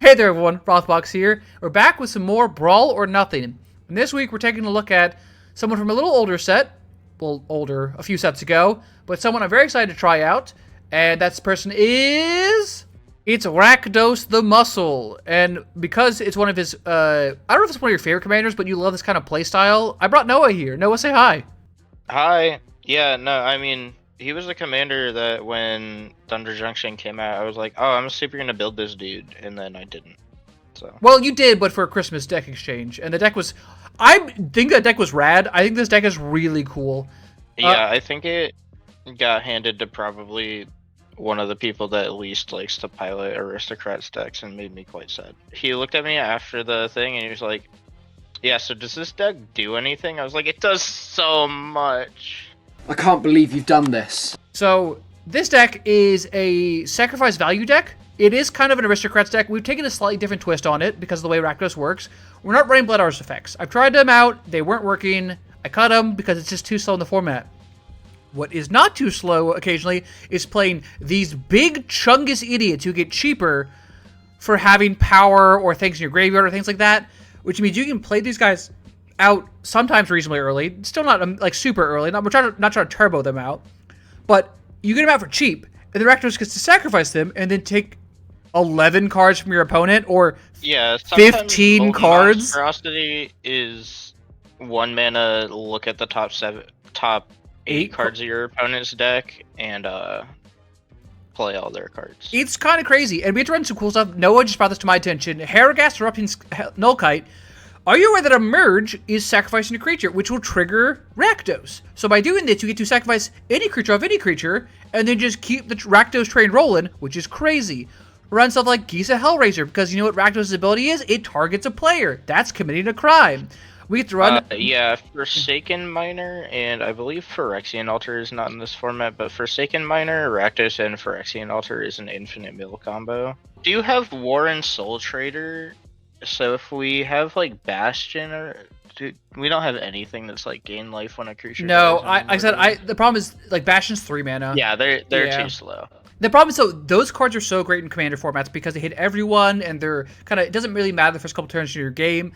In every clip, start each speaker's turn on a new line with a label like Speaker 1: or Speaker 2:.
Speaker 1: Hey there everyone, Rothbox here. We're back with some more Brawl or Nothing. And this week we're taking a look at someone from a little older set. Well, older, a few sets ago. But someone I'm very excited to try out. And that person is... It's Rakdos the Muscle. And because it's one of his... I don't know if it's one of your favorite commanders, but you love this kind of playstyle. I brought Noah here. Noah, say hi.
Speaker 2: Hi. Yeah, no, I mean, he was a commander that when Thunder Junction came out, I was like, oh, I'm super gonna build this dude, and then I didn't. So.
Speaker 1: Well, you did, but for a Christmas deck exchange. And the deck was... I think that deck was rad. I think this deck is really cool.
Speaker 2: Yeah, I think it got handed to probably one of the people that least likes to pilot Aristocrats decks and made me quite sad. He looked at me after the thing and he was like, yeah, so does this deck do anything? I was like, it does so much.
Speaker 3: I can't believe you've done this.
Speaker 1: So, this deck is a sacrifice value deck. It is kind of an Aristocrats deck. We've taken a slightly different twist on it because of the way Rakdos works. We're not running Blood Artist effects. I've tried them out. They weren't working. I cut them because it's just too slow in the format. What is not too slow occasionally is playing these big chungus idiots who get cheaper for having power or things in your graveyard or things like that, which means you can play these guys out sometimes reasonably early. Still not like super early. We're not trying to turbo them out, but you get them out for cheap, and the Rakdos gets to sacrifice them and then take 11 cards from your opponent or 15 cards.
Speaker 2: Monstrosity is 1 mana. Look at the top eight cards of your opponent's deck and play all their cards.
Speaker 1: It's kind of crazy, and we have to run some cool stuff. Noah just brought this to my attention. Harrogast Erupting Nullkite. Are you aware that a merge is sacrificing a creature, which will trigger Rakdos? So by doing this, you get to sacrifice any creature of any creature, and then just keep the Rakdos train rolling, which is crazy. Run stuff like Gisa Hellraiser, because you know what Rakdos' ability is? It targets a player. That's committing a crime. We get to run...
Speaker 2: yeah, Forsaken Miner, and I believe Phyrexian Altar is not in this format, but Forsaken Miner, Rakdos, and Phyrexian Altar is an infinite mill combo. Do you have Warren Soul Trader? So if we have like Bastion, or we don't have anything that's like gain life when a creature.
Speaker 1: No, the problem is like Bastion's 3 mana.
Speaker 2: Yeah, they're too slow.
Speaker 1: The problem is, so those cards are so great in Commander formats because they hit everyone, and they're kind of, it doesn't really matter the first couple turns of your game.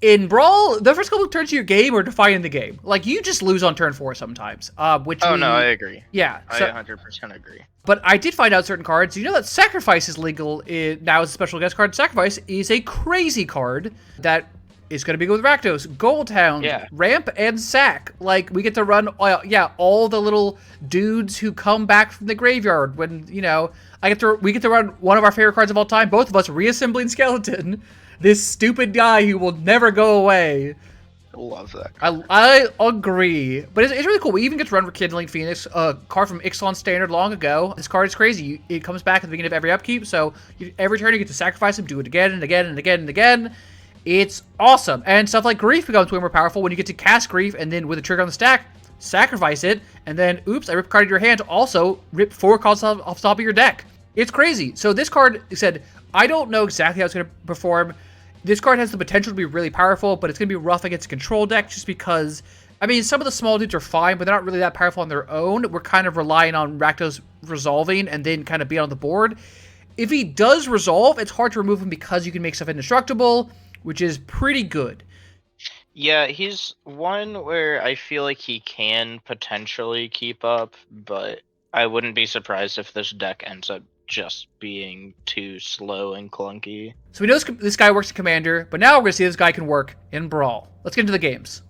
Speaker 1: In Brawl, the first couple of turns of your game are defining the game. Like, you just lose on turn 4 sometimes. No,
Speaker 2: I agree.
Speaker 1: Yeah.
Speaker 2: I 100% agree.
Speaker 1: But I did find out certain cards. You know that Sacrifice is legal now as a special guest card. Sacrifice is a crazy card that is going to be good with Rakdos, Goldhound, Ramp, and Sack. Like, we get to run, all the little dudes who come back from the graveyard when, you know, we get to run one of our favorite cards of all time, both of us, Reassembling Skeleton. This stupid guy who will never go away.
Speaker 2: I love that.
Speaker 1: I agree. But it's really cool. We even get to run Rekindling Phoenix, a card from Ixalan Standard long ago. This card is crazy. It comes back at the beginning of every upkeep, so every turn you get to sacrifice him, do it again and again and again and again. It's awesome. And stuff like Grief becomes way more powerful when you get to cast Grief, and then with a trigger on the stack, sacrifice it, and then, oops, I rip a card out of your hand, also rip 4 cards off the top of your deck. It's crazy. So this card said, I don't know exactly how it's going to perform. This card has the potential to be really powerful, but it's going to be rough against a control deck just because, I mean, some of the small dudes are fine, but they're not really that powerful on their own. We're kind of relying on Rakdos resolving and then kind of being on the board. If he does resolve, it's hard to remove him because you can make stuff indestructible, which is pretty good.
Speaker 2: Yeah, he's one where I feel like he can potentially keep up, but I wouldn't be surprised if this deck ends up just being too slow and clunky.
Speaker 1: So we know this guy works in Commander, but now we're going to see if this guy can work in Brawl. Let's get into the games.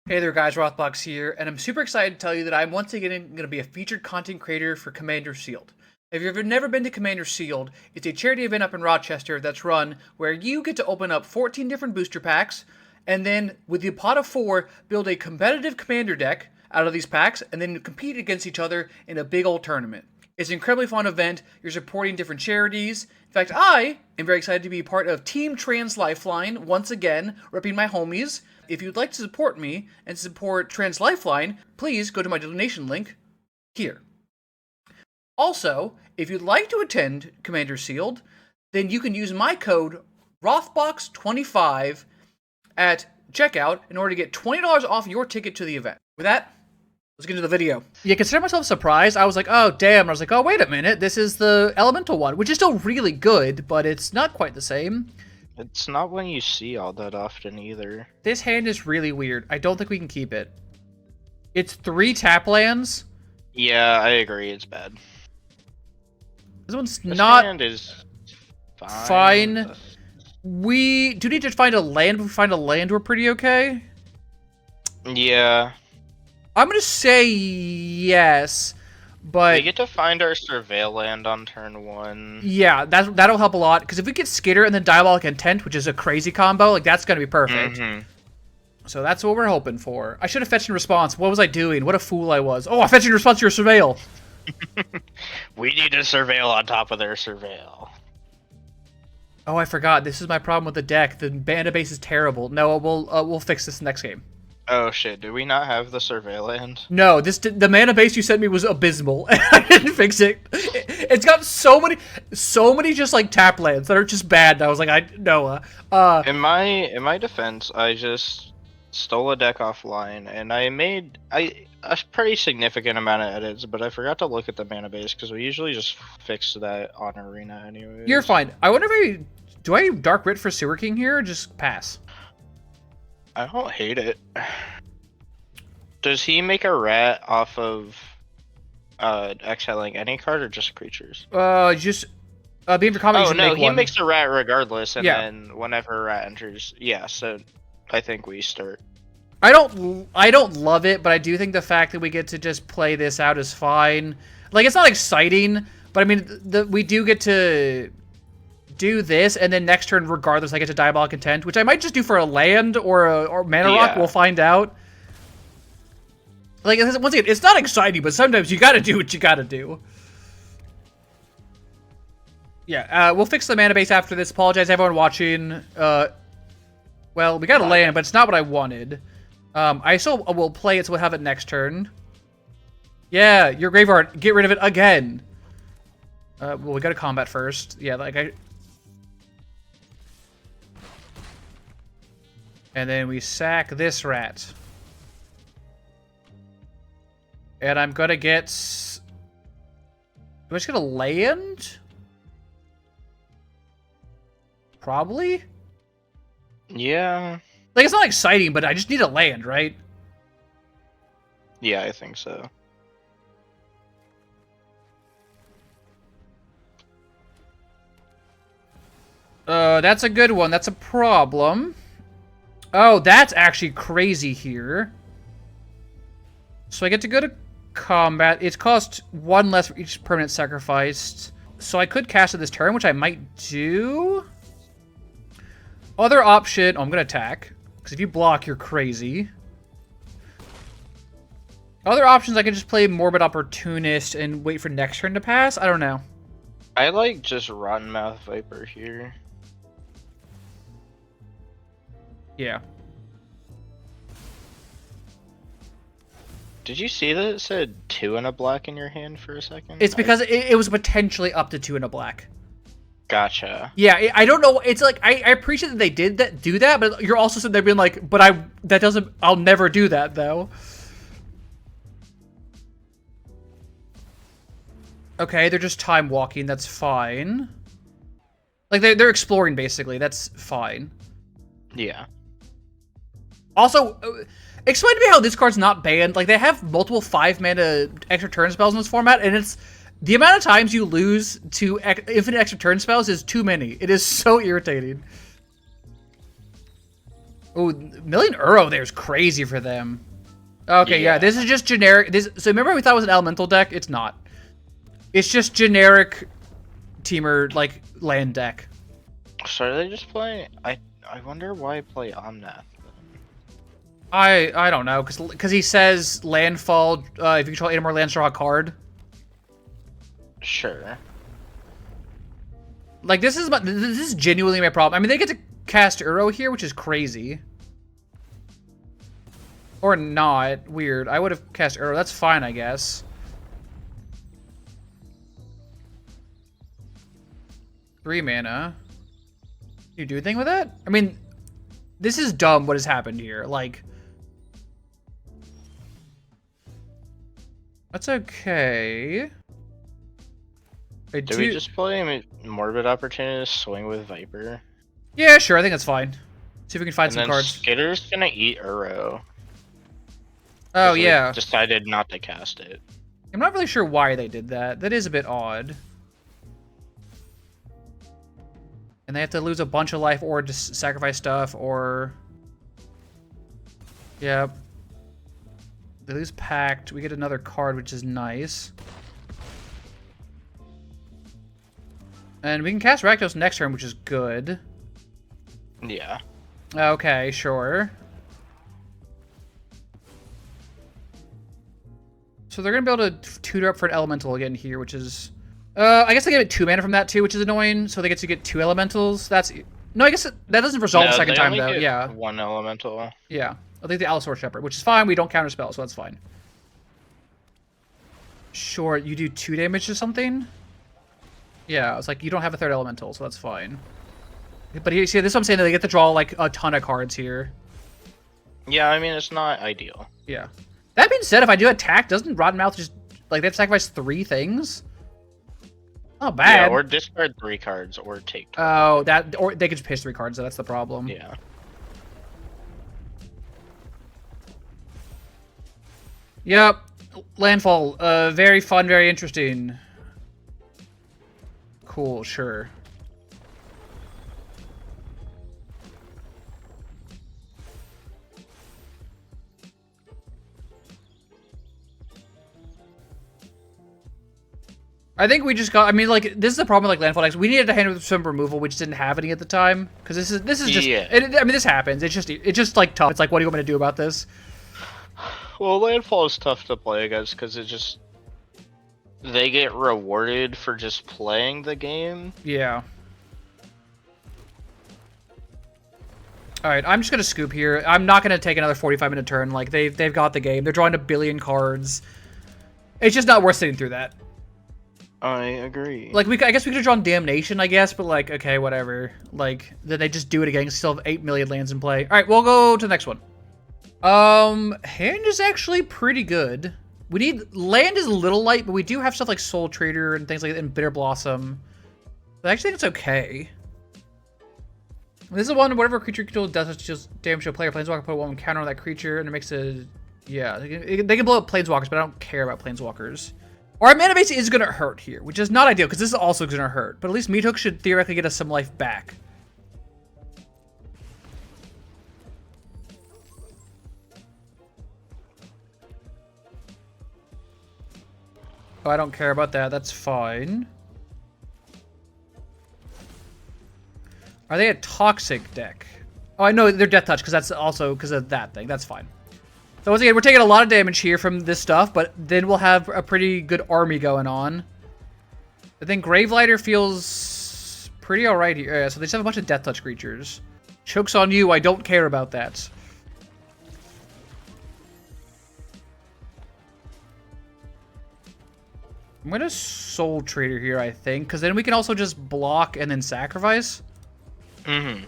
Speaker 1: Hey there guys, Rothbox here, and I'm super excited to tell you that I'm once again going to be a featured content creator for Commander Sealed. If you've never been to Commander Sealed, it's a charity event up in Rochester that's run where you get to open up 14 different booster packs, and then with the pot of 4, build a competitive Commander deck out of these packs, and then compete against each other in a big old tournament. It's an incredibly fun event. You're supporting different charities. In fact, I am very excited to be part of Team Trans Lifeline, once again, repping my homies. If you'd like to support me and support Trans Lifeline, please go to my donation link here. Also, if you'd like to attend Commander Sealed, then you can use my code ROTHBOX25 at checkout in order to get $20 off your ticket to the event. With that, Let's get into the video. Yeah, consider myself surprised. I was like, oh, damn. I was like, oh, wait a minute. This is the elemental one, which is still really good, but it's not quite the same.
Speaker 2: It's not one you see all that often either.
Speaker 1: This hand is really weird. I don't think we can keep it. It's 3 tap lands.
Speaker 2: Yeah, I agree. It's bad.
Speaker 1: This one's
Speaker 2: This
Speaker 1: not
Speaker 2: hand is
Speaker 1: fine. We do need to find a land. If we find a land, we're pretty okay.
Speaker 2: Yeah.
Speaker 1: I'm going to say yes, but...
Speaker 2: We get to find our surveil land on turn 1.
Speaker 1: Yeah, that'll help a lot, because if we get Skitter and then Diabolic Intent, which is a crazy combo, like, that's going to be perfect. So that's what we're hoping for. I should have fetched in response. What was I doing? What a fool I was. Oh, I fetched in response to your surveil.
Speaker 2: We need a surveil on top of their surveil.
Speaker 1: Oh, I forgot. This is my problem with the deck. The mana base is terrible. No, we'll fix this next game.
Speaker 2: Oh shit, do we not have the surveil land?
Speaker 1: No, the mana base you sent me was abysmal. I didn't fix it. It's got so many just like tap lands that are just bad. And I was like, Noah.
Speaker 2: In my defense, I just stole a deck offline and I made a pretty significant amount of edits, but I forgot to look at the mana base because we usually just fix that on Arena anyway.
Speaker 1: You're fine. I wonder if do I Dark Writ for Sewer King here or just pass?
Speaker 2: I don't hate it. Does he make a rat off of exiling any card or just creatures?
Speaker 1: Just being for combat.
Speaker 2: Oh no, he
Speaker 1: one.
Speaker 2: makes a rat regardless, and
Speaker 1: Yeah.
Speaker 2: then whenever a rat enters, yeah. So I think we start.
Speaker 1: I don't love it, but I do think the fact that we get to just play this out is fine. Like, it's not exciting, but I mean, we do get to do this, and then next turn, regardless, I get to Diabolic Intent, which I might just do for a land or Mana Rock. We'll find out. Like, once again, it's not exciting, but sometimes you gotta do what you gotta do. Yeah, we'll fix the mana base after this. Apologize, everyone watching. Well, we got a land, but it's not what I wanted. I still will play it, so we'll have it next turn. Yeah, your graveyard. Get rid of it again. Well, we got to combat first. Yeah, like and then we sack this rat. And I'm gonna get... Do I just get a land? Probably?
Speaker 2: Yeah.
Speaker 1: Like, it's not exciting, but I just need a land, right?
Speaker 2: Yeah, I think so.
Speaker 1: That's a good one. That's a problem. Oh, that's actually crazy here. So I get to go to combat. It's cost 1 less for each permanent sacrificed. So I could cast it this turn, which I might do. Other option... Oh, I'm going to attack. Because if you block, you're crazy. Other options, I can just play Morbid Opportunist and wait for next turn to pass. I don't know.
Speaker 2: I like just Rotten Mouth Viper here.
Speaker 1: Yeah.
Speaker 2: Did you see that it said 2 and a black in your hand for a second?
Speaker 1: It's because it was potentially up to 2 and a black.
Speaker 2: Gotcha.
Speaker 1: Yeah, I don't know. It's like I appreciate that they did do that, but you're also sitting there being like, but I'll never do that though. Okay, they're just time walking. That's fine. Like they're exploring basically. That's fine.
Speaker 2: Yeah.
Speaker 1: Also, explain to me how this card's not banned. Like, they have multiple 5-mana extra turn spells in this format, and it's... The amount of times you lose to infinite extra turn spells is too many. It is so irritating. Oh, Million Euro there's crazy for them. Okay, yeah, this is just generic. So remember we thought it was an elemental deck? It's not. It's just generic teamer, like, land deck.
Speaker 2: So are they just playing... I wonder why play Omnath.
Speaker 1: I don't know, because he says landfall, if you control 8 or more lands, draw a card.
Speaker 2: Sure.
Speaker 1: Like, this is genuinely my problem. I mean, they get to cast Uro here, which is crazy. Or not. Weird. I would have cast Uro. That's fine, I guess. 3 mana. You do anything with that? I mean, this is dumb what has happened here. Like... That's okay.
Speaker 2: Do we just play Morbid Opportunist, swing with Viper?
Speaker 1: Yeah, sure. I think that's fine. See if we can find
Speaker 2: And
Speaker 1: some
Speaker 2: then
Speaker 1: cards.
Speaker 2: Skitter's gonna eat Uro.
Speaker 1: Oh,
Speaker 2: 'cause we
Speaker 1: yeah.
Speaker 2: decided not to cast it.
Speaker 1: I'm not really sure why they did that. That is a bit odd. And they have to lose a bunch of life or just sacrifice stuff or... Yep. They lose Pact. We get another card, which is nice. And we can cast Rakdos next turn, which is good.
Speaker 2: Yeah.
Speaker 1: Okay, sure. So they're going to be able to tutor up for an elemental again here, which is... I guess they get 2 mana from that too, which is annoying. So they get to get 2 elementals. That's... No, I guess that doesn't resolve the second time, though. Yeah.
Speaker 2: 1 elemental.
Speaker 1: Yeah. I think the Allosaur Shepherd, which is fine. We don't counter spell, so that's fine. Sure, you do 2 damage to something? Yeah, it's like you don't have a 3rd elemental, so that's fine. But here, see, this is what I'm saying, that they get to draw like a ton of cards here.
Speaker 2: Yeah, I mean, it's not ideal.
Speaker 1: Yeah. That being said, if I do attack, doesn't Rottenmouth just, like, they have to sacrifice 3 things? Not bad.
Speaker 2: Yeah, or discard 3 cards, or take 2.
Speaker 1: Oh, that, or they could just pitch 3 cards, so that's the problem.
Speaker 2: Yeah.
Speaker 1: Yep. Landfall. Very fun, very interesting. Cool, sure. I think we just got. I mean, like, this is the problem with like landfall decks. We needed to handle some removal, we just didn't have any at the time. Because this is just.
Speaker 2: Yeah.
Speaker 1: I mean, this happens. It's just like tough. It's like, what do you want me to do about this?
Speaker 2: Well, Landfall is tough to play against because it just... They get rewarded for just playing the game.
Speaker 1: Yeah. All right, I'm just gonna scoop here. I'm not gonna take another 45-minute turn. Like they've got the game. They're drawing 1 billion cards. It's just not worth sitting through that.
Speaker 2: I agree.
Speaker 1: Like I guess we could have drawn Damnation, I guess, but like okay, whatever. Like then they just do it again. Still have 8 million lands in play. All right, we'll go to the next one. Hand is actually pretty good. We need land is a little light, but we do have stuff like Soul Trader and things like that, and Bitter Blossom. But I actually think it's okay. This is one, whatever creature control does just damage to a player. Planeswalker put 1 counter on that creature, and it makes a... Yeah, they can blow up Planeswalkers, but I don't care about Planeswalkers. Our mana base is going to hurt here, which is not ideal, because this is also going to hurt. But at least Meat Hook should theoretically get us some life back. Oh, I don't care about that. That's fine. Are they a toxic deck? Oh, I know they're Death Touch because that's also because of that thing. That's fine. So once again, we're taking a lot of damage here from this stuff, but then we'll have a pretty good army going on. I think Gravelighter feels pretty alright here. Yeah, so they just have a bunch of Death Touch creatures. Chokes on you, I don't care about that. I'm gonna Soul Trader here, I think, because then we can also just block and then sacrifice.
Speaker 2: Mm-hmm.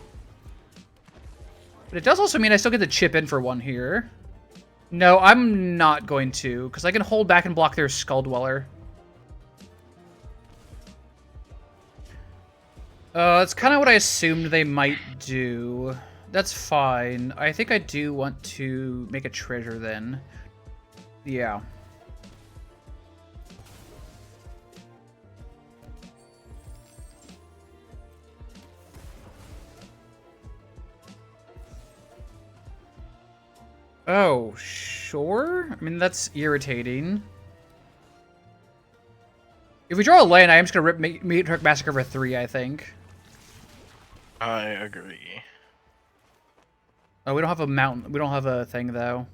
Speaker 1: But it does also mean I still get to chip in for 1 here. No, I'm not going to, because I can hold back and block their Skull Dweller. That's kind of what I assumed they might do. That's fine. I think I do want to make a treasure then. Yeah. Oh, sure. I mean, that's irritating. If we draw a land, I am just going to rip Meat Hook Massacre for 3, I think.
Speaker 2: I agree.
Speaker 1: Oh, we don't have a mountain. We don't have a thing, though.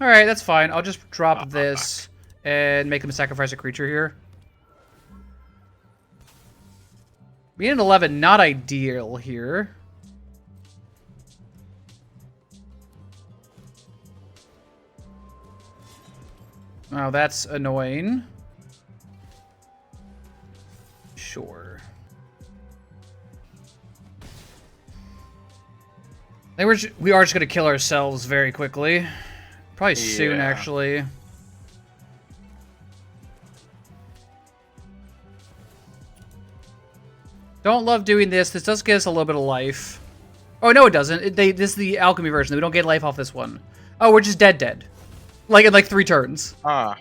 Speaker 1: Alright, that's fine. I'll just drop this and make them sacrifice a creature here. Being an 11, not ideal here. Oh, that's annoying. Sure. We are just gonna kill ourselves very quickly. Probably soon, actually. Don't love doing this. This does give us a little bit of life. Oh, no, it doesn't. This is the alchemy version. We don't get life off this one. Oh, we're just dead. Like, in, like, 3 turns.
Speaker 2: Ah.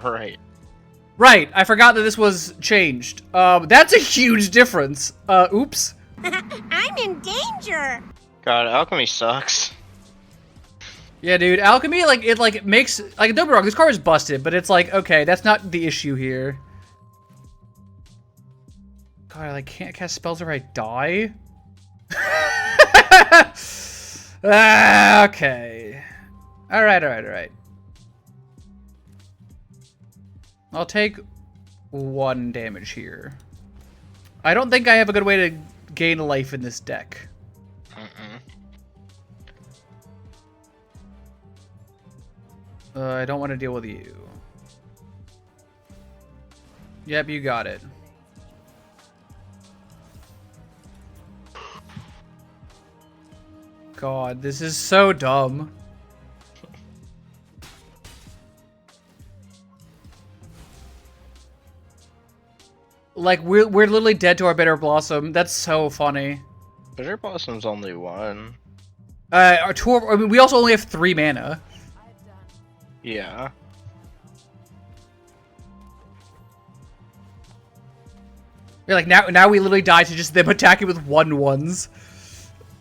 Speaker 2: Right.
Speaker 1: Right. I forgot that this was changed. That's a huge difference. Oops.
Speaker 4: I'm in danger.
Speaker 2: God, alchemy sucks.
Speaker 1: Yeah, dude. Alchemy, like, it makes... Like, don't be wrong. This card is busted, but it's like, okay, that's not the issue here. God, I, like, can't cast spells or I die? Okay. Alright. I'll take 1 damage here. I don't think I have a good way to gain life in this deck. I don't want to deal with you. Yep, you got it. God, this is so dumb. Like, we're literally dead to our Bitter Blossom. That's so funny.
Speaker 2: Bitter Blossom's only 1.
Speaker 1: I mean, we also only have 3 mana.
Speaker 2: Yeah.
Speaker 1: Yeah, like, now we literally die to just them attacking with 1/1s.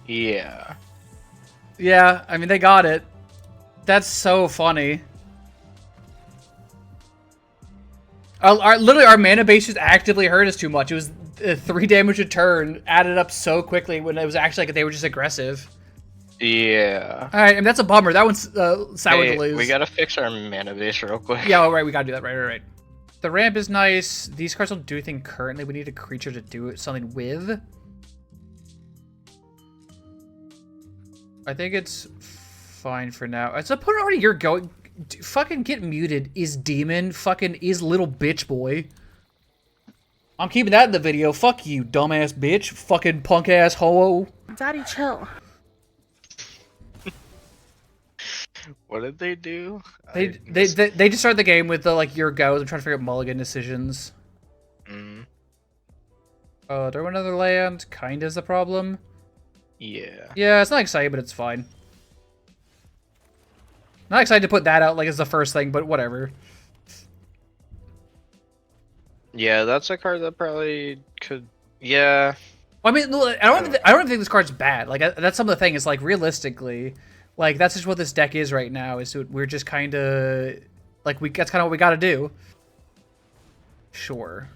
Speaker 2: Yeah.
Speaker 1: Yeah, I mean, they got it. That's so funny. Literally, our mana base just actively hurt us too much. It was 3 damage a turn, added up so quickly when it was actually like they were just aggressive.
Speaker 2: Yeah.
Speaker 1: Alright, and that's a bummer. That one's sour to lose.
Speaker 2: We gotta fix our mana base real quick.
Speaker 1: Yeah, right, we gotta do that. Right. The ramp is nice. These cards don't do anything currently. We need a creature to do something with. I think it's fine for now. So put it already. You're going. Fucking get muted. Is demon. Fucking is little bitch boy. I'm keeping that in the video. Fuck you, dumbass bitch. Fucking punk ass ho.
Speaker 4: Daddy, chill.
Speaker 2: What did they do?
Speaker 1: They just started the game with the like your goes. I'm trying to figure out mulligan decisions.
Speaker 2: Mm.
Speaker 1: Do I want another land? Kinda is the problem.
Speaker 2: Yeah.
Speaker 1: Yeah, it's not exciting, but it's fine. Not excited to put that out like as the first thing, but whatever.
Speaker 2: Yeah, that's a card that probably could. Yeah.
Speaker 1: Well, I mean, I don't think this card's bad. Like that's some of the thing. Is like realistically, like that's just what this deck is right now. Is we're just kind of like that's kind of what we got to do. Sure.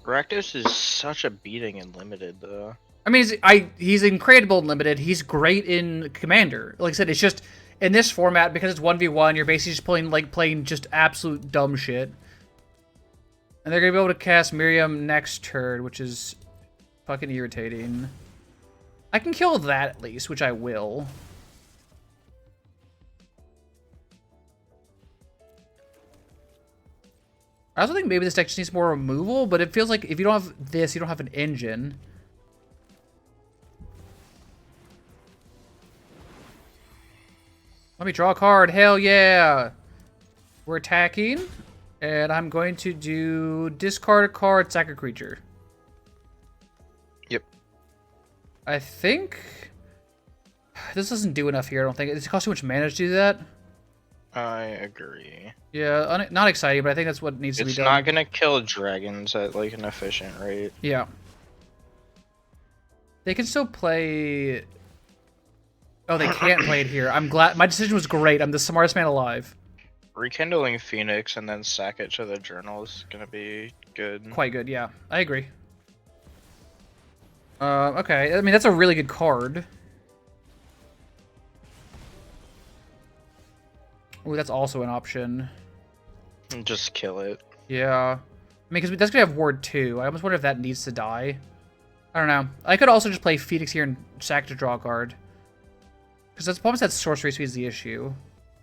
Speaker 2: Rakdos is such a beating in limited though.
Speaker 1: I mean, he's incredible in limited. He's great in commander. Like I said, it's just in this format because it's 1v1. You're basically just playing just absolute dumb shit. And they're gonna be able to cast Miriam next turn, which is fucking irritating. I can kill that at least, which I will. I also think maybe this deck just needs more removal, but it feels like if you don't have this, you don't have an engine. Let me draw a card. Hell yeah. We're attacking. And I'm going to do discard a card, sack a creature.
Speaker 2: Yep.
Speaker 1: I think this doesn't do enough here, I don't think. It costs too much mana to do that.
Speaker 2: I agree.
Speaker 1: Yeah, not exciting, but I think that's what needs to be done.
Speaker 2: It's not gonna kill dragons at like an efficient rate.
Speaker 1: Yeah. They can still play... Oh, they can't play it here. I'm glad. My decision was great. I'm the smartest man alive.
Speaker 2: Rekindling Phoenix and then sack it to the journal is gonna be good.
Speaker 1: Quite good, yeah. I agree. Okay. I mean, that's a really good card. Ooh, that's also an option.
Speaker 2: Just kill it.
Speaker 1: Yeah. I mean, because that's gonna have Ward 2. I almost wonder if that needs to die. I don't know. I could also just play Phoenix here and sack to draw a card. Because that's almost that sorcery speed is the issue.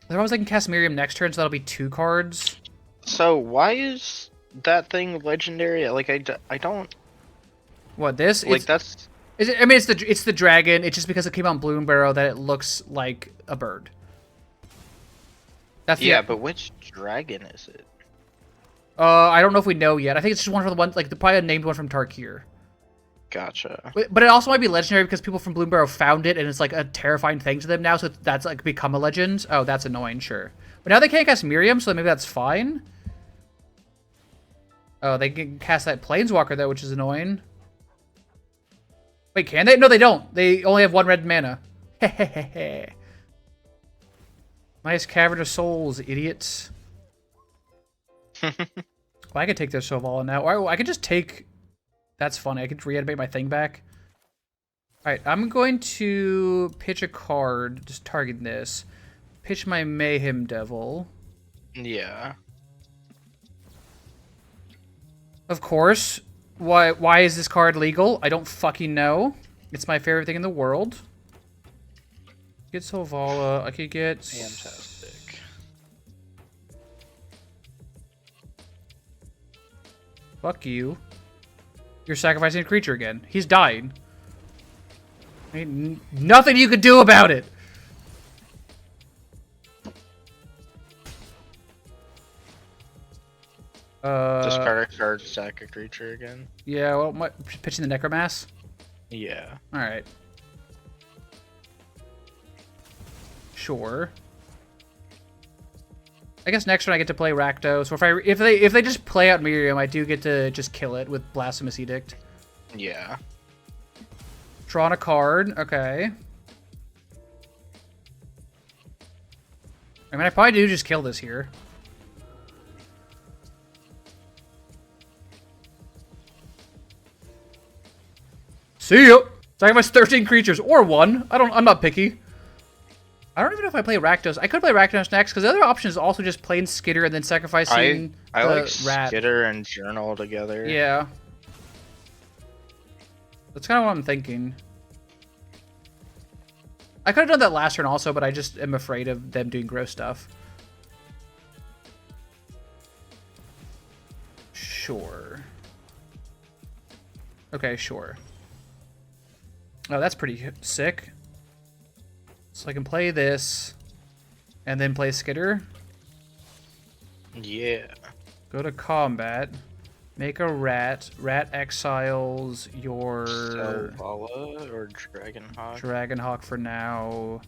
Speaker 1: Otherwise, I can cast Miriam next turn, so that'll be 2 cards.
Speaker 2: So why is that thing legendary? Like I don't.
Speaker 1: What this?
Speaker 2: Like that's.
Speaker 1: I mean, it's the dragon. It's just because it came on Bloom Barrow that it looks like a bird. That's the,
Speaker 2: Yeah, but which dragon is it?
Speaker 1: I don't know if we know yet. I think it's just one from the one, like, probably a named one from Tarkir.
Speaker 2: Gotcha.
Speaker 1: But it also might be legendary because people from Bloombarrow found it, and it's, like, a terrifying thing to them now, so that's, like, become a legend. Oh, that's annoying, sure. But now they can't cast Miriam, so maybe that's fine. Oh, they can cast that Planeswalker, though, which is annoying. Wait, can they? No, they don't. They only have 1 red mana. Hehehe. Nice Cavern of Souls, idiots. Well, I could take their Sovala now. Or I could just take... That's funny. I could reanimate my thing back. Alright, I'm going to pitch a card. Just target this. Pitch my Mayhem Devil.
Speaker 2: Yeah.
Speaker 1: Of course. Why is this card legal? I don't fucking know. It's my favorite thing in the world. Get Sovala. I could get...
Speaker 2: Fantastic.
Speaker 1: Fuck you. You're sacrificing a creature again. He's dying. Ain't nothing you could do about it.
Speaker 2: Discard a card, sack a creature again.
Speaker 1: Yeah, well, pitching the Necromass?
Speaker 2: Yeah.
Speaker 1: Alright. Sure. I guess next turn I get to play Rakdos. Or if they just play out Miriam, I do get to just kill it with Blasphemous Edict.
Speaker 2: Yeah.
Speaker 1: Drawn a card. Okay. I mean, I probably do just kill this here. See ya! Sacrifice 13 creatures, or 1. I'm not picky. I don't even know if I play Rakdos. I could play Rakdos next, because the other option is also just playing Skitter and then sacrificing
Speaker 2: I
Speaker 1: the
Speaker 2: like
Speaker 1: rat.
Speaker 2: Skitter and Journal together.
Speaker 1: Yeah. That's kind of what I'm thinking. I could have done that last turn also, but I just am afraid of them doing gross stuff. Sure. Okay, sure. Oh, that's pretty sick. So I can play this, and then play Skitter.
Speaker 2: Yeah.
Speaker 1: Go to combat. Make a rat. Rat exiles your...
Speaker 2: Sovala or Dragonhawk?
Speaker 1: Dragonhawk for now.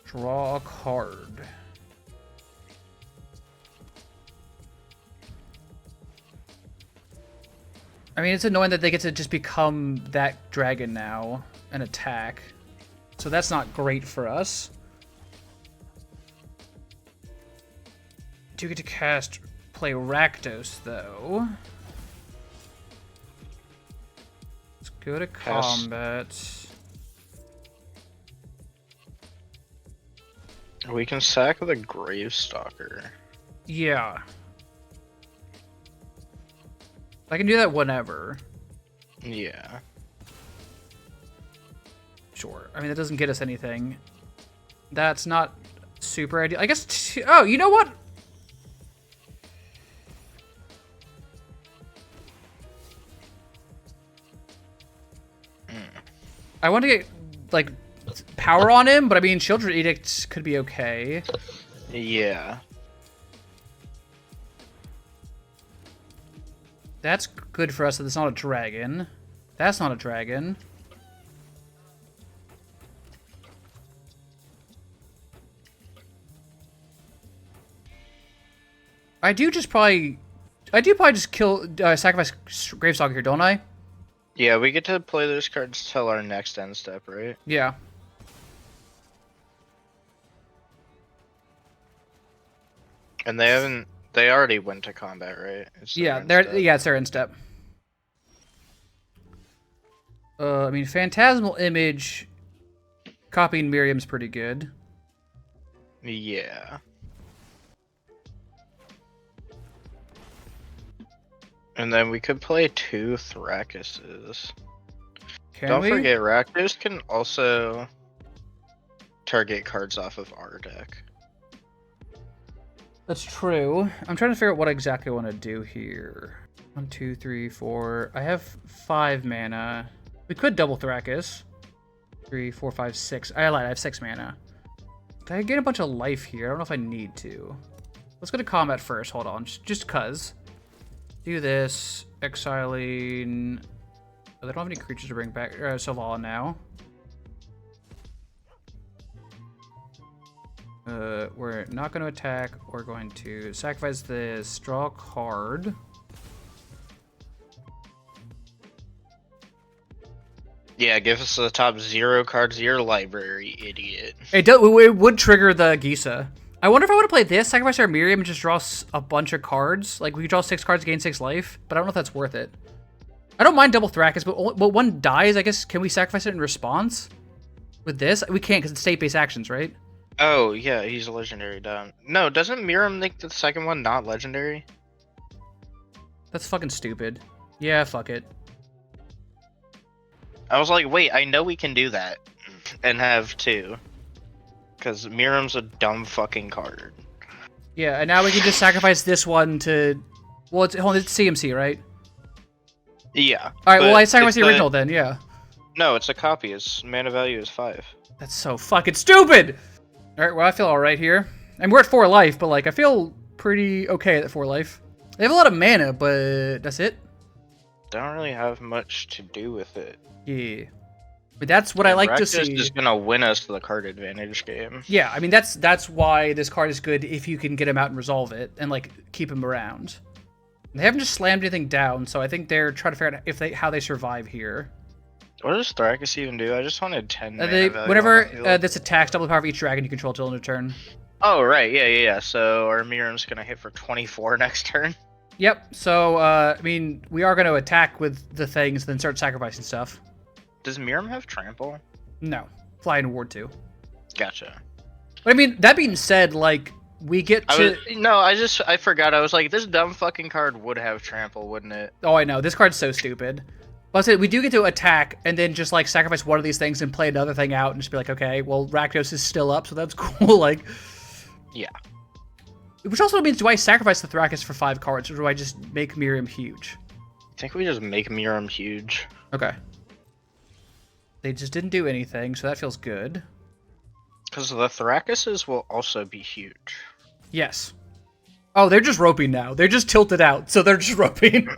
Speaker 1: Draw a card. I mean, it's annoying that they get to just become that dragon now and attack. So that's not great for us. Do get to play Rakdos, though. Let's go to combat.
Speaker 2: We can sack the Gravestalker.
Speaker 1: Yeah. I can do that whenever.
Speaker 2: Yeah.
Speaker 1: Sure. I mean, that doesn't get us anything. That's not super ideal. I guess... Oh, you know what? I want to get, like, power on him, but I mean, Children's Edict could be okay.
Speaker 2: Yeah.
Speaker 1: That's good for us that it's not a dragon. That's not a dragon. I do probably just kill, sacrifice Gravestalker here, don't I?
Speaker 2: Yeah, we get to play those cards till our next end step, right?
Speaker 1: Yeah.
Speaker 2: And they already went to combat, right? It's their end step.
Speaker 1: It's their end step. I mean, Phantasmal Image copying Miriam's pretty good.
Speaker 2: Yeah. And then we could play 2 Thrakuses. Don't forget, Rakdos can also target cards off of our deck.
Speaker 1: That's true. I'm trying to figure out what exactly I want to do here. 1, 2, 3, 4. I have 5 mana. We could double Thrakus. 3, 4, 5, 6. I lied. I have 6 mana. Can I gain a bunch of life here? I don't know if I need to. Let's go to combat first. Hold on. Just cuz. Do this. Exiling. Oh, they don't have any creatures to bring back. Sylvala now. We're not going to attack. We're going to sacrifice this. Draw a card.
Speaker 2: Yeah, give us the top 0 cards of your library, idiot.
Speaker 1: It would trigger the Gisa. I wonder if I want to play this, sacrifice our Miriam, and just draw a bunch of cards. Like, we could draw 6 cards, gain 6 life, but I don't know if that's worth it. I don't mind double Thrakkus, but one dies, I guess. Can we sacrifice it in response? With this? We can't, because it's state-based actions, right?
Speaker 2: Oh, yeah, he's a legendary down. No, doesn't Miriam make the second one not legendary?
Speaker 1: That's fucking stupid. Yeah, fuck it.
Speaker 2: I was like, wait, I know we can do that. And have 2. Because Miriam's a dumb fucking card.
Speaker 1: Yeah, and now we can just sacrifice this one to... Well, it's CMC, right?
Speaker 2: Yeah.
Speaker 1: Alright, well, I sacrificed the original then, yeah.
Speaker 2: No, it's a copy. Its mana value is 5.
Speaker 1: That's so fucking stupid! Alright, well, I feel alright here. And we're at 4 life, but, like, I feel pretty okay at 4 life. They have a lot of mana, but that's it.
Speaker 2: Don't really have much to do with it.
Speaker 1: Yeah. But that's what I like to see.
Speaker 2: Rakdos is gonna win us the card advantage game.
Speaker 1: Yeah, I mean, that's why this card is good if you can get him out and resolve it, and, like, keep him around. They haven't just slammed anything down, so I think they're trying to figure out how they survive here.
Speaker 2: What does Thrakkus even do? I just wanted 10 mana value
Speaker 1: whenever
Speaker 2: on the field.
Speaker 1: this attacks, double the power of each dragon you control till end of turn.
Speaker 2: Oh, right, yeah. So our Miriam's gonna hit for 24 next turn.
Speaker 1: Yep, so, I mean, we are going to attack with the things, then start sacrificing stuff.
Speaker 2: Does Miriam have trample?
Speaker 1: No. Fly in Ward 2.
Speaker 2: Gotcha.
Speaker 1: But, I mean, that being said, like, we get to...
Speaker 2: I forgot. I was like, this dumb fucking card would have trample, wouldn't it?
Speaker 1: Oh, I know. This card's so stupid. But I said, we do get to attack, and then just, like, sacrifice one of these things and play another thing out, and just be like, okay, well, Rakdos is still up, so that's cool, like...
Speaker 2: Yeah.
Speaker 1: Which also means, do I sacrifice the Thrakkus for 5 cards, or do I just make Miriam huge?
Speaker 2: I think we just make Miriam huge.
Speaker 1: Okay. They just didn't do anything, so that feels good.
Speaker 2: Because the Thrakkuses will also be huge.
Speaker 1: Yes. Oh, they're just roping now. They're just tilted out, so they're just roping.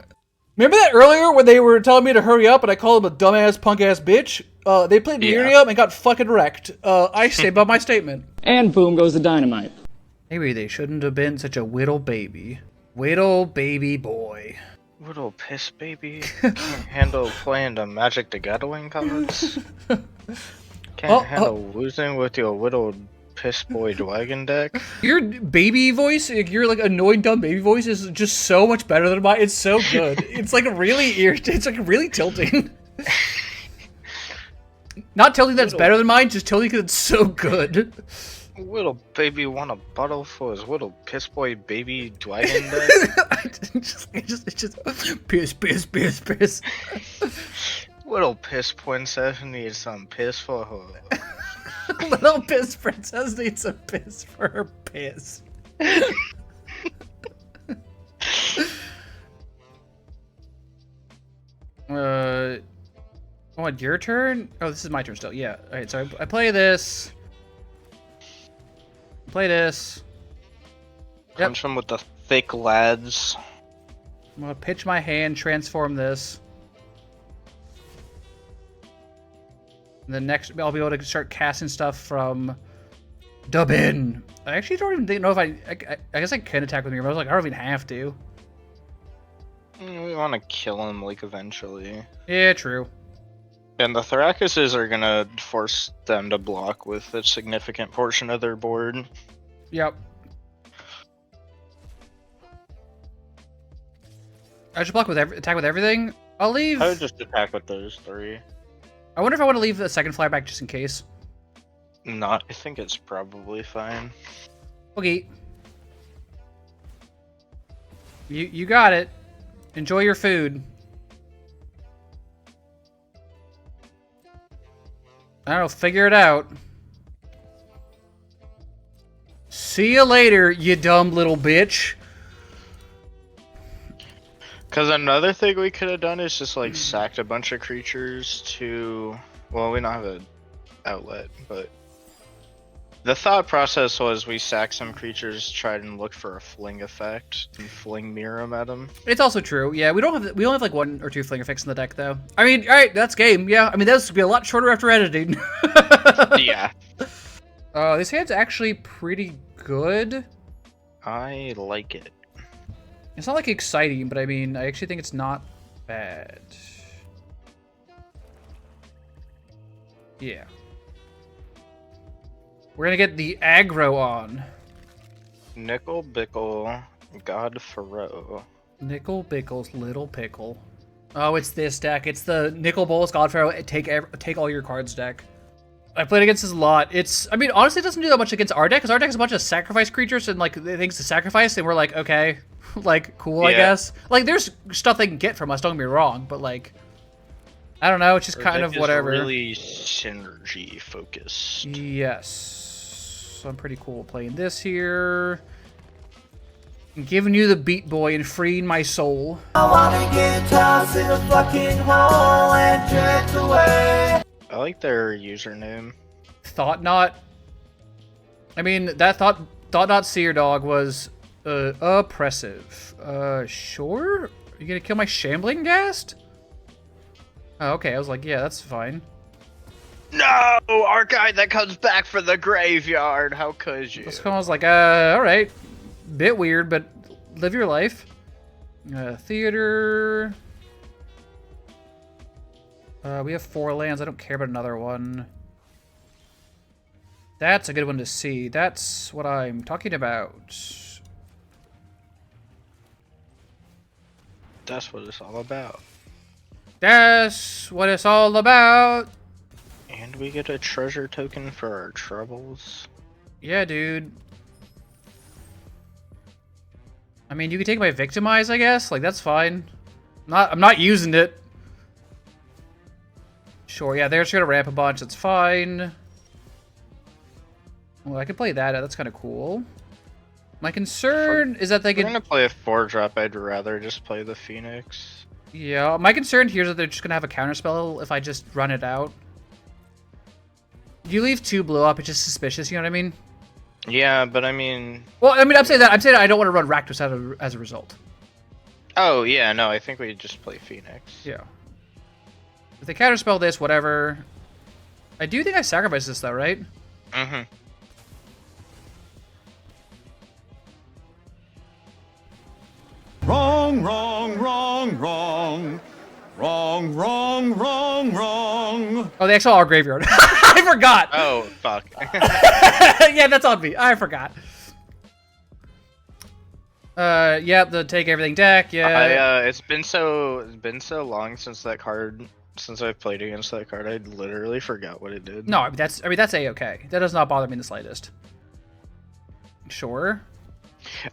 Speaker 1: Remember that earlier when they were telling me to hurry up and I called them a dumbass, punk-ass bitch? They played Miriam and got fucking wrecked. I stand by my statement.
Speaker 5: And boom goes the dynamite.
Speaker 1: Maybe they shouldn't have been such a whittle baby. Whittle baby boy.
Speaker 2: Little piss baby. Can't handle playing the Magic the Gathering cards. Can't handle losing with your little piss boy dragon deck.
Speaker 1: Your baby voice, your like annoying dumb baby voice is just so much better than mine. It's so good. It's like really irritating. It's like really tilting. Not tilting that's better than mine, just tilting because it's so good.
Speaker 2: Little baby want a bottle for his little piss boy baby dragon deck.
Speaker 1: It's just piss.
Speaker 2: Little piss princess needs some piss for her.
Speaker 1: Little piss princess needs some piss for her piss. What, your turn? Oh, this is my turn still. Yeah. Alright, so I play this. Play this. Yep.
Speaker 2: Punch him with the thick lads.
Speaker 1: I'm gonna pitch my hand, transform this. And then next, I'll be able to start casting stuff from Dubbin. I actually don't even know if I guess I can attack with me, but I was like, I don't even have to.
Speaker 2: We want to kill him, like, eventually.
Speaker 1: Yeah, true.
Speaker 2: And the Thrakkuses are gonna force them to block with a significant portion of their board.
Speaker 1: Yep. I should block with attack with everything. I'll leave.
Speaker 2: I would just attack with those 3.
Speaker 1: I wonder if I want to leave the second flyer back just in case.
Speaker 2: Not. I think it's probably fine.
Speaker 1: Okay. You got it. Enjoy your food. I don't know, figure it out. See you later, you dumb little bitch.
Speaker 2: Because another thing we could have done is just, like, sacked a bunch of creatures to... Well, we don't have an outlet, but... The thought process was we sack some creatures, try and look for a fling effect, and fling mirror 'em at them.
Speaker 1: It's also true. Yeah, we only have like 1 or 2 fling effects in the deck though. I mean, all right, that's game. Yeah, I mean this would be a lot shorter after editing.
Speaker 2: Yeah.
Speaker 1: This hand's actually pretty good.
Speaker 2: I like it.
Speaker 1: It's not like exciting, but I mean, I actually think it's not bad. Yeah. We're gonna get the aggro on.
Speaker 2: Nickel Bickle, God Pharaoh.
Speaker 1: Nickel Bickle's Little Pickle. Oh, it's this deck. It's the Nickel Bolas Godpharaoh take all your cards deck. I played against this a lot. I mean, honestly, it doesn't do that much against our deck, because our deck is a bunch of sacrifice creatures and, like, things to sacrifice, and we're like, okay, like, cool, I guess. Like, there's stuff they can get from us, don't get me wrong, but, like, I don't know, it's just kind of whatever.
Speaker 2: Really synergy focused.
Speaker 1: Yes. So I'm pretty cool playing this here. I'm giving you the Beat Boy and freeing my soul.
Speaker 5: I wanna get tossed in a fucking hole and drift away.
Speaker 2: I like their username.
Speaker 1: Thought Not. I mean, that Thought Not Seer Dog was oppressive. Sure? Are you gonna kill my Shambling Ghast? Oh, okay, I was like, yeah, that's fine.
Speaker 2: No! Our guy that comes back from the graveyard! How could you?
Speaker 1: I was like, alright. Bit weird, but live your life. Theater. We have 4 lands. I don't care about another one. That's a good one to see. That's what I'm talking about.
Speaker 2: That's what it's all about.
Speaker 1: That's what it's all about.
Speaker 2: And we get a treasure token for our troubles.
Speaker 1: Yeah, dude. I mean, you can take my Victimize, I guess. Like, that's fine. I'm not using it. Sure, yeah, they're just gonna ramp a bunch. That's fine. Well, I could play that. That's kind of cool. My concern is that they
Speaker 2: If we're
Speaker 1: could...
Speaker 2: gonna play a 4-drop, I'd rather just play the Phoenix.
Speaker 1: Yeah, my concern here is that they're just gonna have a counterspell if I just run it out. You leave 2 blue up, it's just suspicious, you know what I mean?
Speaker 2: Yeah, but I mean...
Speaker 1: Well, I mean, I'm saying I don't want to run Rakdos out as a result.
Speaker 2: Oh, yeah, no, I think we just play Phoenix.
Speaker 1: Yeah. If they counterspell this, whatever. I do think I sacrifice this, though, right?
Speaker 2: Mm-hmm.
Speaker 6: Wrong, wrong, wrong, wrong. Wrong, wrong, wrong, wrong.
Speaker 1: Oh, they actually are graveyard. I forgot.
Speaker 2: Oh, fuck.
Speaker 1: Yeah, that's on me. I forgot. Yeah, the take everything deck. Yeah.
Speaker 2: It's been so long since that card, since I've played against that card. I literally forgot what it did.
Speaker 1: No, I mean that's a-okay. That does not bother me in the slightest. Sure.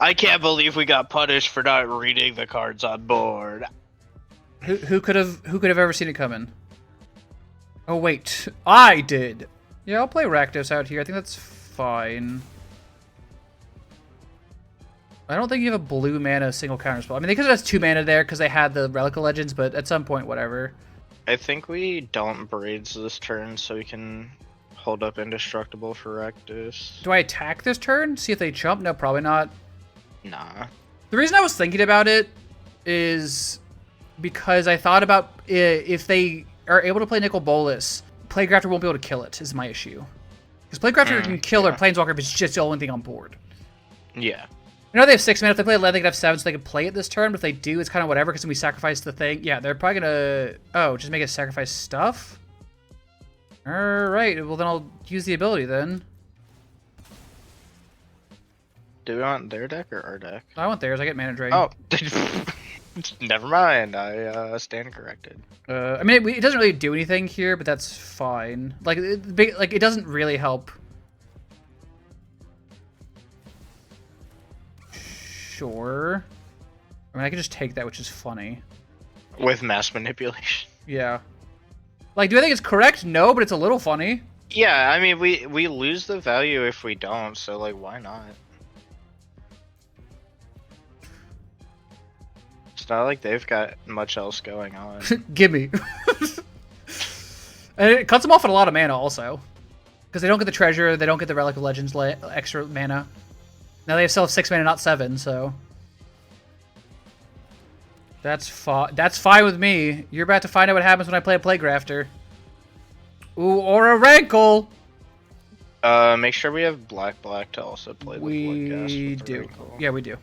Speaker 2: I can't believe we got punished for not reading the cards on board.
Speaker 1: Who could have ever seen it coming? Oh wait, I did. Yeah, I'll play Rakdos out here. I think that's fine. I don't think you have a blue mana single counterspell. I mean, they could have 2 mana there because they had the Relic of Legends, but at some point, whatever.
Speaker 2: I think we don't Braids this turn so we can hold up Indestructible for Rakdos.
Speaker 1: Do I attack this turn? See if they jump? No, probably not.
Speaker 2: Nah.
Speaker 1: The reason I was thinking about it is because I thought about if they are able to play Nicol Bolas, Plaguecrafter won't be able to kill it, is my issue. Because Plaguecrafter can kill their Planeswalker if it's just the only thing on board.
Speaker 2: Yeah.
Speaker 1: I know they have 6 mana. If they play 11, they could have 7, so they could play it this turn. But if they do, it's kind of whatever, because then we sacrifice the thing. Yeah, they're probably going to... Oh, just make it sacrifice stuff? Alright, well then I'll use the ability then.
Speaker 2: Do we want their deck or our deck?
Speaker 1: I want theirs. I get mana drain.
Speaker 2: Oh. Never mind. I stand corrected.
Speaker 1: I mean, it doesn't really do anything here, but that's fine. Like, it doesn't really help. Sure. I mean, I can just take that, which is funny.
Speaker 2: With mass manipulation.
Speaker 1: Yeah. Like, do I think it's correct? No, but it's a little funny.
Speaker 2: Yeah, I mean, we lose the value if we don't, so, like, why not? It's not like they've got much else going on.
Speaker 1: Gimme. And it cuts them off at a lot of mana, also. Because they don't get the treasure, they don't get the Relic of Legends extra mana. Now they still have 6 mana, not 7, so... That's fine with me. You're about to find out what happens when I play a Playgrafter. Ooh, or a Rankle!
Speaker 2: Make sure we have black to also play the Bloodcast.
Speaker 1: We do. Yeah, we do.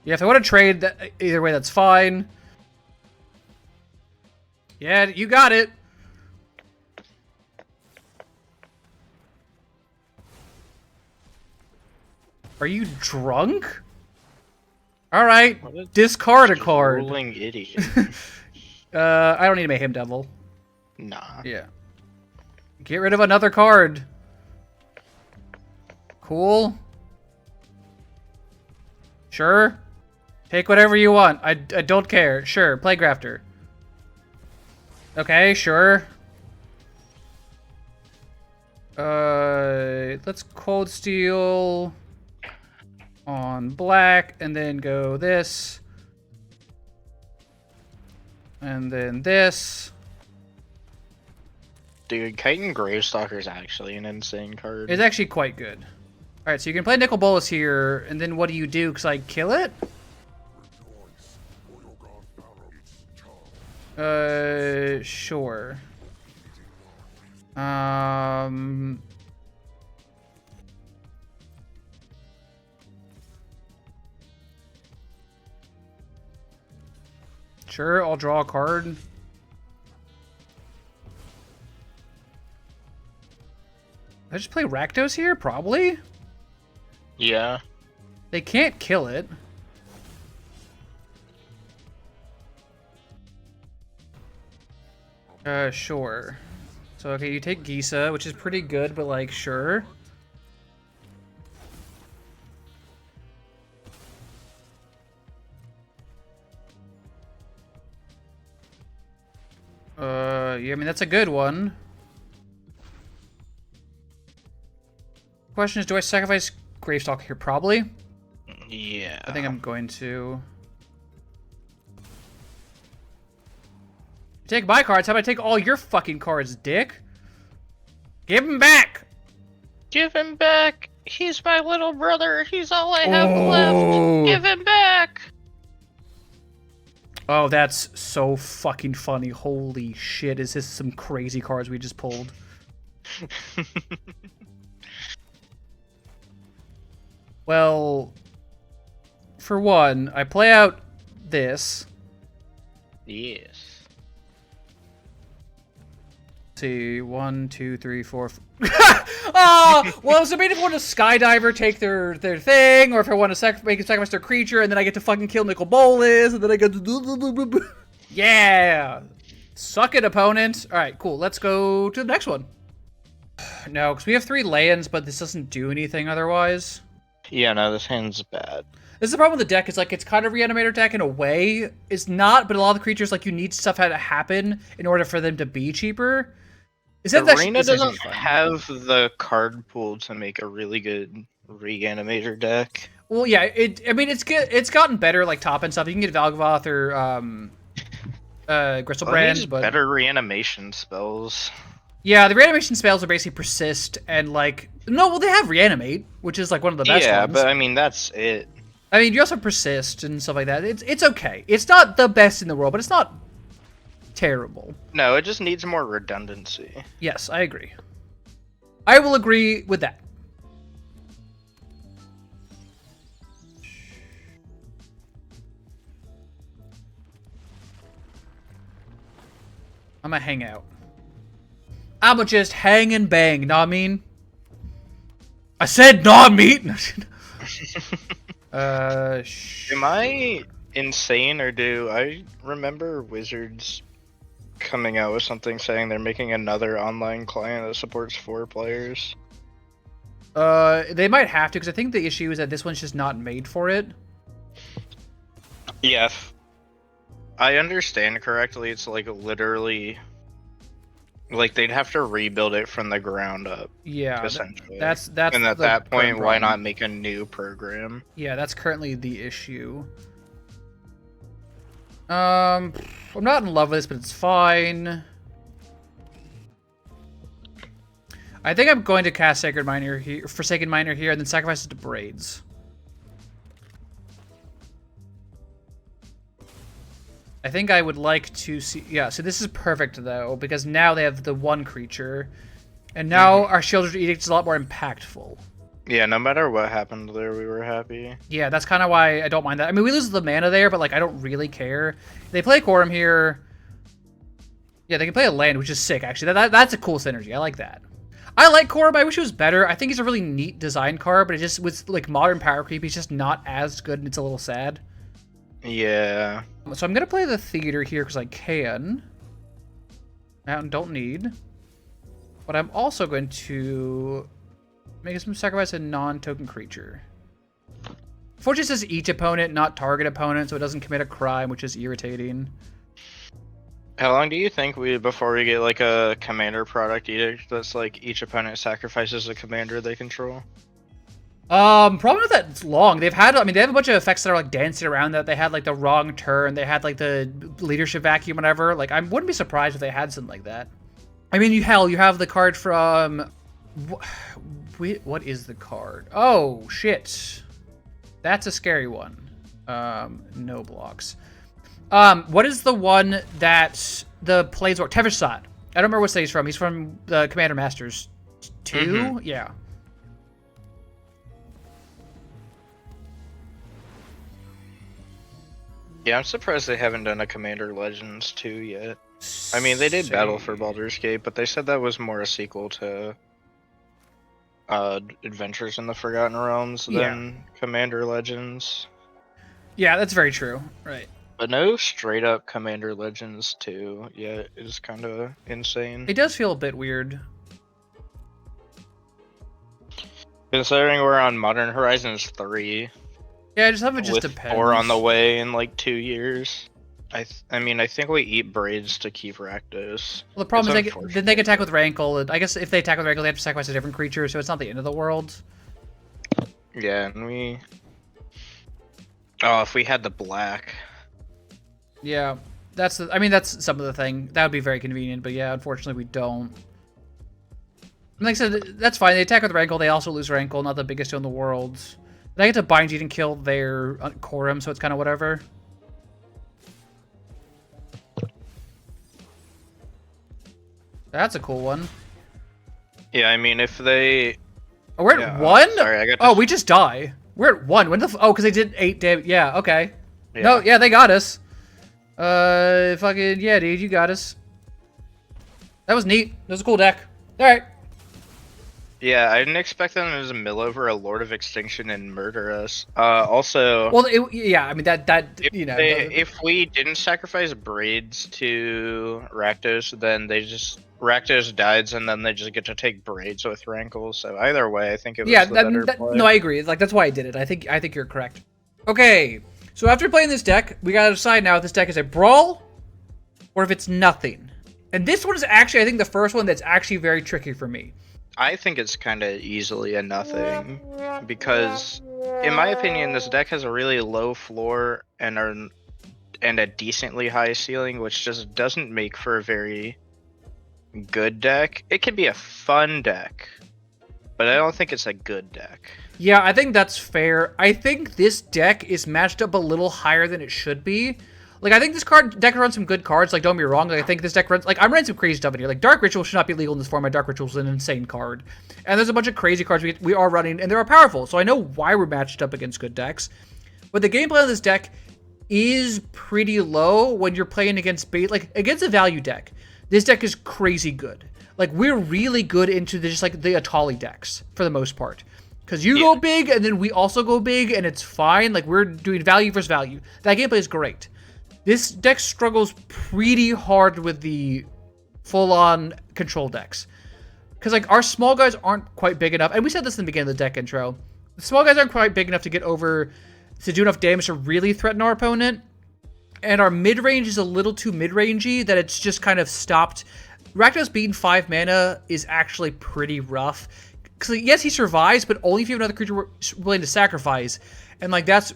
Speaker 1: Yeah, if I want to trade, either way, that's fine. Yeah, you got it. Are you drunk? Alright, discard a card.
Speaker 2: Rolling idiot.
Speaker 1: I don't need to make him devil.
Speaker 2: Nah.
Speaker 1: Yeah. Get rid of another card. Cool. Sure. Take whatever you want. I don't care. Sure, Playgrafter. Okay, sure. Let's Cold Steel on black, and then go this. And then this.
Speaker 2: Dude, Chitin Gravestalker is actually an insane card.
Speaker 1: It's actually quite good. Alright, so you can play Nicol Bolas here, and then what do you do? Because I kill it? Sure. Sure, I'll draw a card. I just play Rakdos here? Probably?
Speaker 2: Yeah.
Speaker 1: They can't kill it. Sure. So, okay, you take Gisa, which is pretty good, but, like, sure. Yeah, I mean, that's a good one. Question is, do I sacrifice Gravestalker here? Probably.
Speaker 2: Yeah.
Speaker 1: I think I'm going to. Take my cards. How about I take all your fucking cards, dick? Give him back!
Speaker 2: Give him back! He's my little brother. He's all I have left. Give him back!
Speaker 1: Oh, that's so fucking funny. Holy shit, is this some crazy cards we just pulled? Well, for one, I play out this.
Speaker 2: Yes.
Speaker 1: Let's see, 1, 2, 3, 4. Oh, well, so maybe if I want a Skydiver take their thing, or if I want to make it sacrifice their creature, and then I get to fucking kill Nicol Bolas, and then I get to yeah, suck it, opponent. All right, cool. Let's go to the next one. No, because we have 3 lands, but this doesn't do anything otherwise.
Speaker 2: Yeah, no, this hand's bad.
Speaker 1: This is the problem with the deck, is like it's kind of Reanimator deck in a way. It's not, but a lot of the creatures, like, you need stuff to happen in order for them to be cheaper.
Speaker 2: Arena doesn't have the card pool to make a really good Reanimator deck.
Speaker 1: Well, yeah, I mean, it's good. It's gotten better, like top and stuff. You can get Valgavoth or Gristlebrand, but
Speaker 2: better reanimation spells.
Speaker 1: Yeah, the reanimation spells are basically persist and like well, they have reanimate, which is like one of the best ones.
Speaker 2: Yeah, but I mean that's it.
Speaker 1: I mean, you also persist and stuff like that. It's okay. It's not the best in the world, but it's not terrible.
Speaker 2: No, it just needs more redundancy.
Speaker 1: Yes, I agree. I will agree with that. I'm gonna hang out. I'ma just hang and bang, know what I mean? I said nah meat!
Speaker 2: Am I insane, or do I remember Wizards coming out with something saying they're making another online client that supports 4 players?
Speaker 1: They might have to, because I think the issue is that this one's just not made for it.
Speaker 2: Yeah, if I understand correctly, it's like literally, like they'd have to rebuild it from the ground up.
Speaker 1: Yeah,
Speaker 2: essentially.
Speaker 1: That's
Speaker 2: and at that point, why not make a new program?
Speaker 1: Yeah, that's currently the issue. I'm not in love with this, but it's fine. I think I'm going to cast Sacred Miner here, Forsaken Miner here, and then sacrifice it to Braids. I think I would like to see... Yeah, so this is perfect, though, because now they have the one creature. And now our Shieldred Edict is a lot more impactful.
Speaker 2: Yeah, no matter what happened there, we were happy.
Speaker 1: Yeah, that's kind of why I don't mind that. I mean, we lose the mana there, but, like, I don't really care. They play Quorum here. Yeah, they can play a land, which is sick, actually. That's a cool synergy. I like that. I like Quorum. I wish it was better. I think he's a really neat design card, but it just, with, like, modern power creep, he's just not as good, and it's a little sad.
Speaker 2: Yeah.
Speaker 1: So I'm going to play the Theater here because I can. Mountain don't need. But I'm also going to make some sacrifice a non-token creature. Fortunately, it says each opponent, not target opponent, so it doesn't commit a crime, which is irritating.
Speaker 2: How long do you think before we get like a commander product edict that's like each opponent sacrifices a commander they control?
Speaker 1: Probably not that long. They have a bunch of effects that are like dancing around that. They had like the wrong turn. They had like the leadership vacuum, whatever. Like, I wouldn't be surprised if they had something like that. I mean, you have the card from... What is the card? Oh, shit. That's a scary one. No blocks. What is the one that the Planeswalker... Tevishsat. I don't remember what state he's from. He's from the Commander Masters 2? Mm-hmm. Yeah.
Speaker 2: Yeah, I'm surprised they haven't done a Commander Legends 2 yet. I mean, they did Battle for Baldur's Gate, but they said that was more a sequel to Adventures in the Forgotten Realms than Commander Legends.
Speaker 1: Yeah, that's very true. Right.
Speaker 2: But no straight up Commander Legends 2 yet is kind of insane.
Speaker 1: It does feel a bit weird.
Speaker 2: Considering we're on Modern Horizons 3.
Speaker 1: Yeah, just have it just
Speaker 2: with
Speaker 1: depends.
Speaker 2: 4 on the way in like 2 years. I mean, I think we eat Braids to keep Rakdos.
Speaker 1: Well, the problem is then they can attack with Rankle. I guess if they attack with Rankle, they have to sacrifice a different creature, so it's not the end of the world.
Speaker 2: Yeah, and we... Oh, if we had the black.
Speaker 1: Yeah, that's some of the thing. That would be very convenient, but yeah, unfortunately we don't. And like I said, that's fine. They attack with Rankle, they also lose Rankle, not the biggest deal in the world. They get to bind you and kill their Quorum, so it's kind of whatever. That's a cool one.
Speaker 2: Yeah, I mean, if they...
Speaker 1: Oh, we're at 1?
Speaker 2: Sorry, I got
Speaker 1: Oh, we just die. We're at 1. When the oh, because they did 8 damage. Yeah, okay.
Speaker 2: Yeah.
Speaker 1: No, yeah, they got us. Fucking, yeah, dude, you got us. That was neat. That was a cool deck. Alright.
Speaker 2: Yeah, I didn't expect them to mill over a Lord of Extinction and murder us. Also...
Speaker 1: Well, yeah, I mean, that
Speaker 2: if we didn't sacrifice Braids to Rakdos, then they just... Rakdos dies, and then they just get to take Braids with Rankle, so either way, I think it was the better play.
Speaker 1: No, I agree. Like, that's why I did it. I think you're correct. Okay, so after playing this deck, we gotta decide now if this deck is a Brawl, or if it's nothing. And this one is actually, I think, the first one that's actually very tricky for me.
Speaker 2: I think it's kind of easily a nothing, because, in my opinion, this deck has a really low floor and a decently high ceiling, which just doesn't make for a very good deck. It can be a fun deck, but I don't think it's a good deck.
Speaker 1: Yeah, I think that's fair. I think this deck is matched up a little higher than it should be. Like, I think this deck runs some good cards. Like, don't be wrong. Like, I think this deck runs... Like, I'm running some crazy stuff in here. Like, Dark Ritual should not be legal in this format. Dark Ritual is an insane card. And there's a bunch of crazy cards we are running, and they are powerful. So I know why we're matched up against good decks. But the gameplay of this deck is pretty low when you're playing against... against a value deck. This deck is crazy good. Like, we're really good into just, like, the Atali decks, for the most part. Because you go big, and then we also go big, and it's fine. Like, we're doing value versus value. That gameplay is great. This deck struggles pretty hard with the full-on control decks. Because, like, our small guys aren't quite big enough. And we said this in the beginning of the deck intro. The small guys aren't quite big enough to get over... to do enough damage to really threaten our opponent. And our mid-range is a little too mid-rangey that it's just kind of stopped. Rakdos being 5 mana is actually pretty rough. Because, yes, he survives, but only if you have another creature willing to sacrifice. And, like, that's,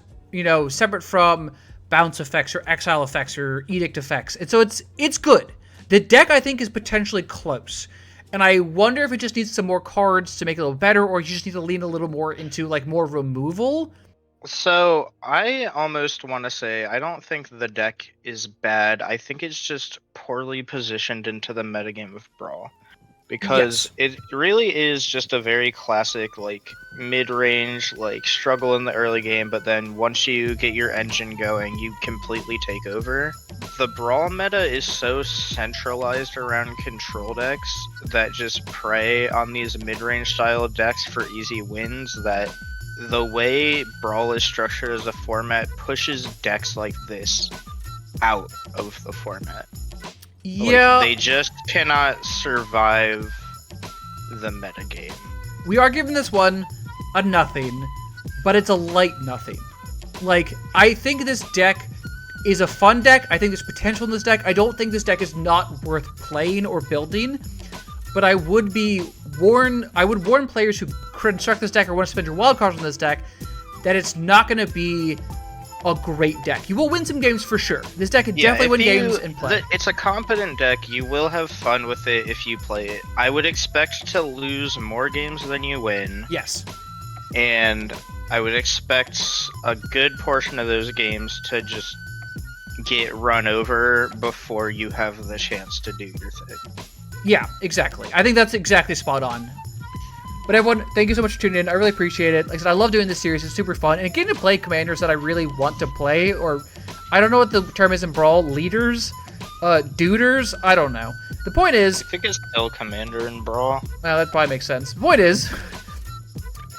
Speaker 1: separate from bounce effects or exile effects or edict effects. And so it's good. The deck, I think, is potentially close. And I wonder if it just needs some more cards to make it a little better, or you just need to lean a little more into, like, more removal.
Speaker 2: So, I almost want to say I don't think the deck is bad. I think it's just poorly positioned into the metagame of Brawl. Because it really is just a very classic, like, mid-range, like, struggle in the early game, but then once you get your engine going, you completely take over. The Brawl meta is so centralized around control decks that just prey on these mid-range style decks for easy wins, that the way Brawl is structured as a format pushes decks like this out of the format.
Speaker 1: Yeah.
Speaker 2: Like, they just cannot survive the metagame.
Speaker 1: We are giving this one a nothing, but it's a light nothing. Like, I think this deck is a fun deck. I think there's potential in this deck. I don't think this deck is not worth playing or building, but I would warn players who construct this deck or want to spend your wild cards on this deck that it's not going to be a great deck. You will win some games for sure. This deck can definitely win games and play.
Speaker 2: It's a competent deck. You will have fun with it if you play it. I would expect to lose more games than you win.
Speaker 1: Yes.
Speaker 2: And I would expect a good portion of those games to just get run over before you have the chance to do your thing.
Speaker 1: Yeah, exactly. I think that's exactly spot on. But everyone, thank you so much for tuning in. I really appreciate it. Like I said, I love doing this series. It's super fun. And getting to play commanders that I really want to play, or I don't know what the term is in Brawl, leaders? Duders? I don't know. The point is...
Speaker 2: I think it's still commander in Brawl.
Speaker 1: Well, that probably makes sense. The point is,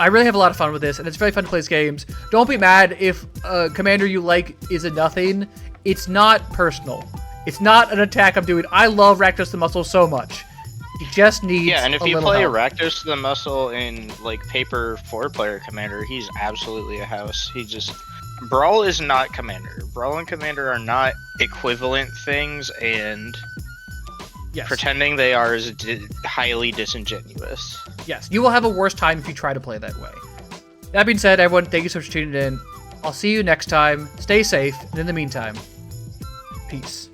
Speaker 1: I really have a lot of fun with this, and it's very fun to play these games. Don't be mad if a commander you like is a nothing. It's not personal. It's not an attack I'm doing. I love Rakdos the Muscle so much. He just needs
Speaker 2: Yeah, and if
Speaker 1: a
Speaker 2: you
Speaker 1: little
Speaker 2: play
Speaker 1: help.
Speaker 2: Rakdos the Muscle in, like, paper 4-player commander, he's absolutely a house. He just... Brawl is not commander. Brawl and commander are not equivalent things, and
Speaker 1: Yes.
Speaker 2: pretending they are is highly disingenuous.
Speaker 1: Yes, you will have a worse time if you try to play that way. That being said, everyone, thank you so much for tuning in. I'll see you next time. Stay safe, and in the meantime, peace.